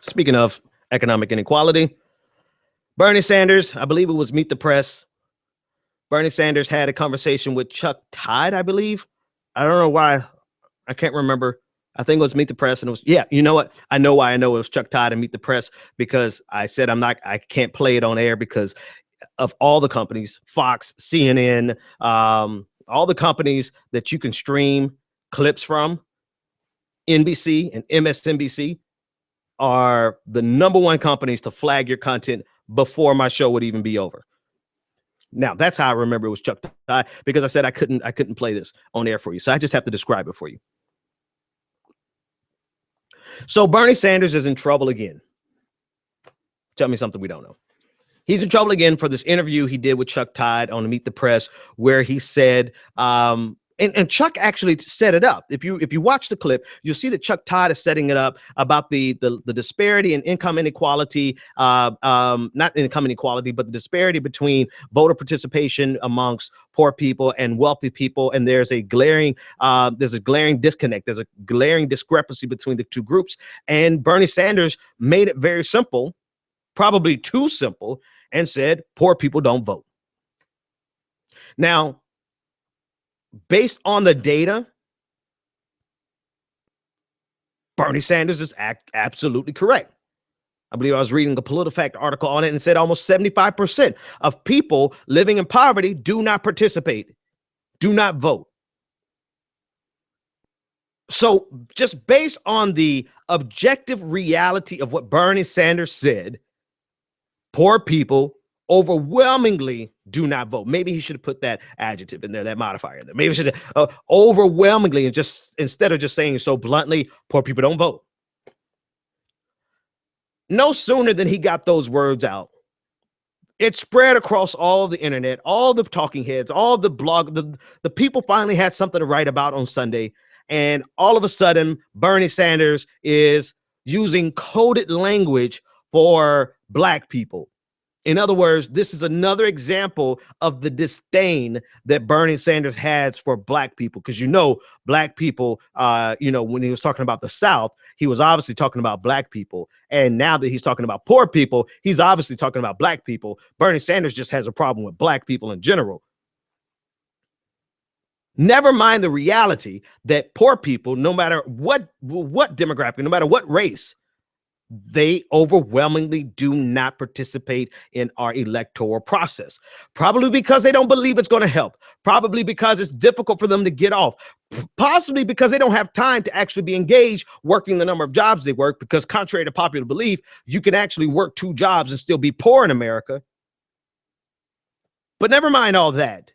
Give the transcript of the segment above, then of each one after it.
Speaking of economic inequality, Bernie Sanders, I believe it was Meet the Press. Bernie Sanders had a conversation with Chuck Todd, I believe. I don't know why. I can't remember. I think it was Meet the Press, and it was, yeah, you know what? I know why I know it was Chuck Todd and Meet the Press, because I said I can't play it on air because of all the companies, Fox, CNN, all the companies that you can stream clips from, NBC and MSNBC are the number one companies to flag your content before my show would even be over. Now that's how I remember it was Chuck Todd, because I said I couldn't play this on air for you. So I just have to describe it for you. So Bernie Sanders is in trouble again. Tell me something we don't know. He's in trouble again for this interview he did with Chuck Todd on Meet the Press, where he said, and Chuck actually set it up. If you watch the clip, you'll see that Chuck Todd is setting it up about the disparity in income inequality, not income inequality, but the disparity between voter participation amongst poor people and wealthy people. And there's a glaring disconnect. There's a glaring discrepancy between the two groups. And Bernie Sanders made it very simple, probably too simple, and said poor people don't vote. Now, based on the data, Bernie Sanders is absolutely correct. I believe I was reading a PolitiFact article on it and said almost 75% of people living in poverty do not participate, do not vote. So just based on the objective reality of what Bernie Sanders said, poor people overwhelmingly do not vote. Maybe he should have put that adjective in there, that modifier there. Maybe he should have overwhelmingly, and just instead of just saying so bluntly, poor people don't vote. No sooner than he got those words out, it spread across all of the internet, all the talking heads, all the blog, the people finally had something to write about on Sunday. And all of a sudden, Bernie Sanders is using coded language for Black people. In other words, this is another example of the disdain that Bernie Sanders has for Black people. Because, Black people, when he was talking about the South, he was obviously talking about Black people. And now that he's talking about poor people, he's obviously talking about Black people. Bernie Sanders just has a problem with Black people in general. Never mind the reality that poor people, no matter what demographic, no matter what race, they overwhelmingly do not participate in our electoral process. Probably because they don't believe it's going to help. Probably because it's difficult for them to get off. Possibly because they don't have time to actually be engaged working the number of jobs they work, because contrary to popular belief, you can actually work 2 jobs and still be poor in America. But never mind all that.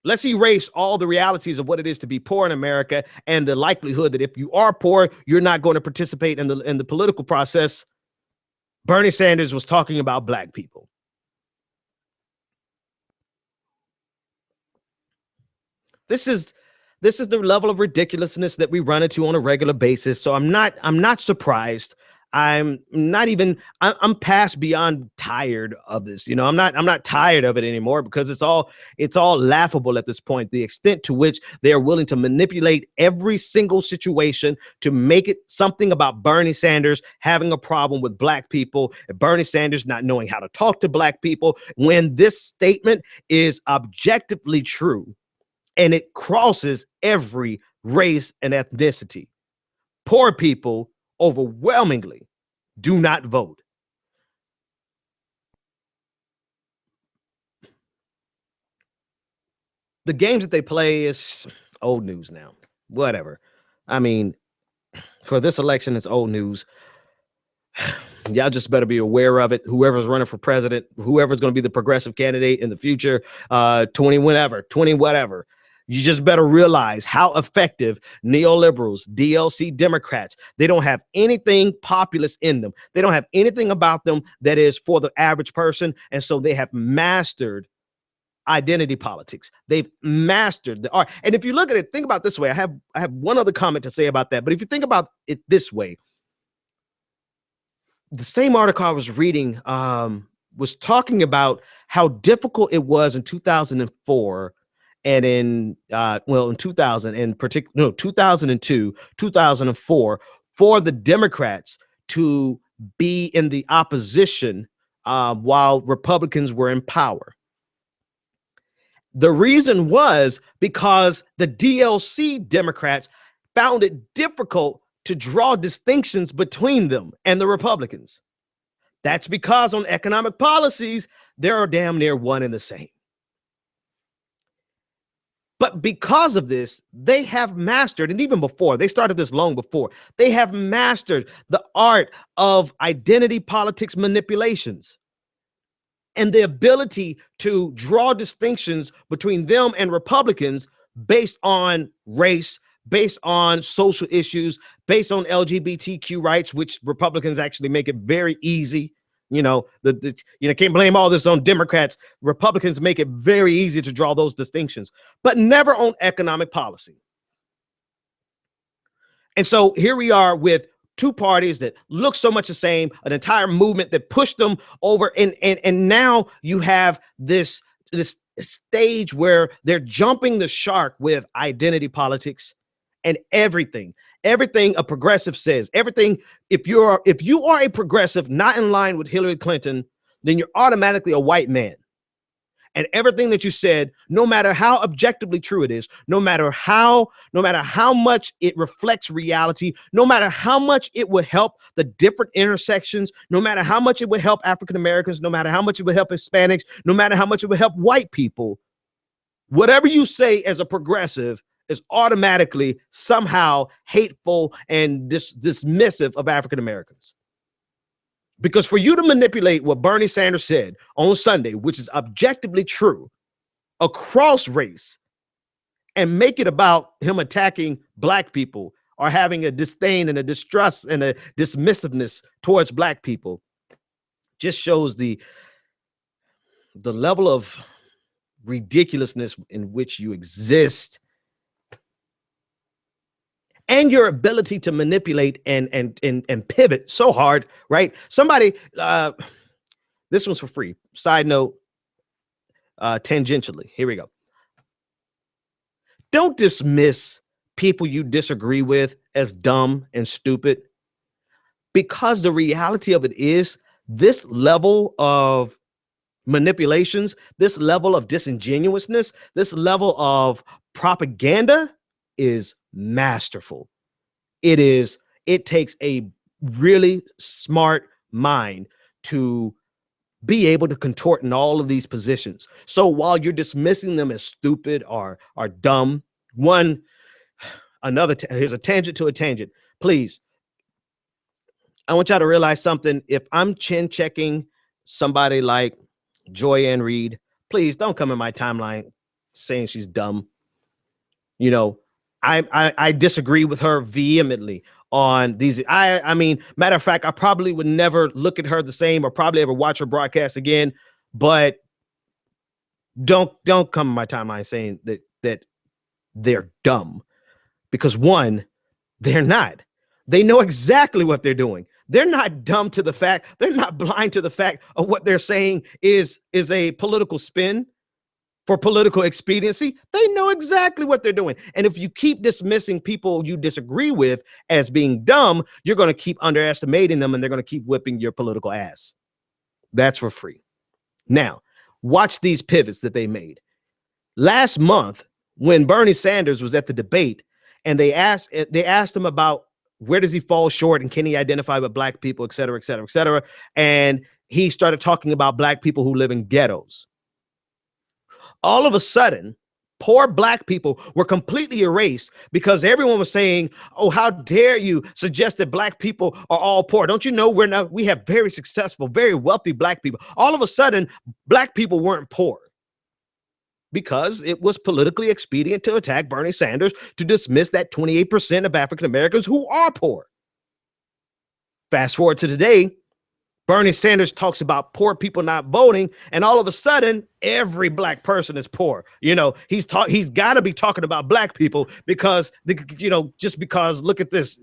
Let's erase all the realities of what it is to be poor in America and the likelihood that if you are poor, you're not going to participate in the political process. Bernie Sanders was talking about Black people. This is the level of ridiculousness that we run into on a regular basis. So I'm not surprised. I'm past beyond tired of this. I'm not tired of it anymore, because it's all laughable at this point. The extent to which they are willing to manipulate every single situation to make it something about Bernie Sanders having a problem with Black people, and Bernie Sanders not knowing how to talk to Black people, when this statement is objectively true and it crosses every race and ethnicity. Poor people overwhelmingly do not vote. The games that they play is old news now. Whatever. I mean, for this election, it's old news. Y'all just better be aware of it. Whoever's running for president, whoever's going to be the progressive candidate in the future, 20 whatever. You just better realize how effective neoliberals, DLC Democrats, they don't have anything populist in them. They don't have anything about them that is for the average person. And so they have mastered identity politics. They've mastered the art. And if you look at it, think about it this way. I have one other comment to say about that. But if you think about it this way, the same article I was reading was talking about how difficult it was in 2004 and in 2000, in particular, 2002, 2004, for the Democrats to be in the opposition while Republicans were in power. The reason was because the DLC Democrats found it difficult to draw distinctions between them and the Republicans. That's because on economic policies, they are damn near one and the same. But because of this, they have mastered, and even before, they started this long before, they have mastered the art of identity politics manipulations and the ability to draw distinctions between them and Republicans based on race, based on social issues, based on LGBTQ rights, which Republicans actually make it very easy. You know, can't blame all this on Democrats. Republicans make it very easy to draw those distinctions, but never on economic policy. And so here we are with two parties that look so much the same, an entire movement that pushed them over. And now you have this stage where they're jumping the shark with identity politics and everything a progressive says, everything. If you are a progressive not in line with Hillary Clinton, then you're automatically a white man. And everything that you said, no matter how objectively true it is, no matter how much it reflects reality, no matter how much it will help the different intersections, no matter how much it will help African Americans, no matter how much it will help Hispanics, no matter how much it will help white people, whatever you say as a progressive is automatically somehow hateful and dismissive of African Americans. Because for you to manipulate what Bernie Sanders said on Sunday, which is objectively true across race, and make it about him attacking black people or having a disdain and a distrust and a dismissiveness towards black people, just shows the level of ridiculousness in which you exist and your ability to manipulate and pivot so hard, right? Somebody, this one's for free. Side note, tangentially, here we go. Don't dismiss people you disagree with as dumb and stupid, because the reality of it is this level of manipulations, this level of disingenuousness, this level of propaganda is masterful. It takes a really smart mind to be able to contort in all of these positions. So while you're dismissing them as stupid or dumb, here's a tangent to a tangent. Please, I want y'all to realize something. If I'm chin checking somebody like Joy-Ann Reid, please don't come in my timeline saying she's dumb. You know, I disagree with her vehemently on these. I mean, matter of fact, I probably would never look at her the same or probably ever watch her broadcast again. But don't come in my timeline saying that they're dumb, because one, they're not. They know exactly what they're doing. They're not dumb to the fact. They're not blind to the fact of what they're saying is a political spin for political expediency. They know exactly what they're doing. And if you keep dismissing people you disagree with as being dumb, you're going to keep underestimating them and they're going to keep whipping your political ass. That's for free. Now, watch these pivots that they made. Last month, when Bernie Sanders was at the debate and they asked him about where does he fall short and can he identify with black people, et cetera, et cetera, et cetera. And he started talking about black people who live in ghettos. All of a sudden, poor black people were completely erased because everyone was saying, oh, how dare you suggest that black people are all poor? Don't you know we have very successful, very wealthy black people. All of a sudden, black people weren't poor because it was politically expedient to attack Bernie Sanders to dismiss that 28% of African Americans who are poor. Fast forward to today, Bernie Sanders talks about poor people not voting, and all of a sudden, every black person is poor. You know, he's got to be talking about black people because, just because, look at this,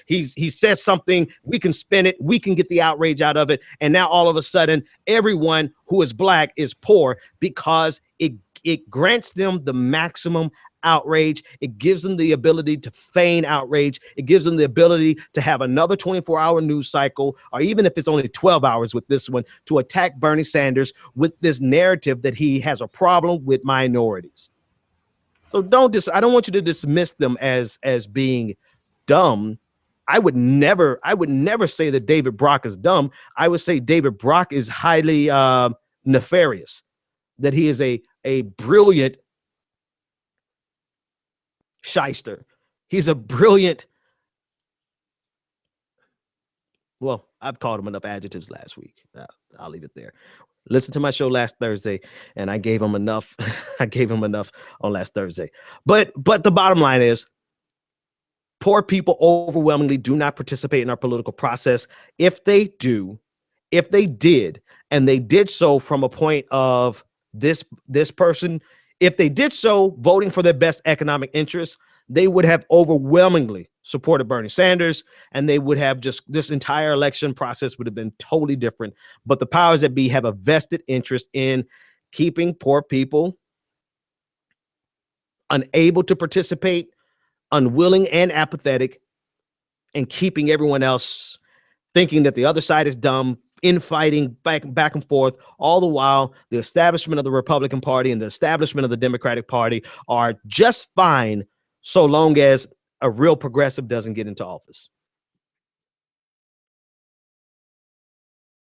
he said something, we can spin it, we can get the outrage out of it, and now all of a sudden, everyone who is black is poor because it grants them the maximum outrage. It gives them the ability to feign outrage. It gives them the ability to have another 24-hour news cycle, or even if it's only 12 hours with this one, to attack Bernie Sanders with this narrative that he has a problem with minorities. So I don't want you to dismiss them as being dumb. I would never say that David Brock is dumb. I would say David Brock is highly nefarious, that he is a brilliant shyster. He's a brilliant, well, I've called him enough adjectives last week. I'll leave it there. Listen to my show last Thursday, and I gave him enough. I gave him enough on last Thursday. But the bottom line is, poor people overwhelmingly do not participate in our political process. If they did, and they did so from a point of this person, if they did so voting for their best economic interests, they would have overwhelmingly supported Bernie Sanders, and they would have just, this entire election process would have been totally different. But the powers that be have a vested interest in keeping poor people unable to participate, unwilling and apathetic, and keeping everyone else thinking that the other side is dumb, infighting back and forth. All the while, the establishment of the Republican Party and the establishment of the Democratic Party are just fine so long as a real progressive doesn't get into office.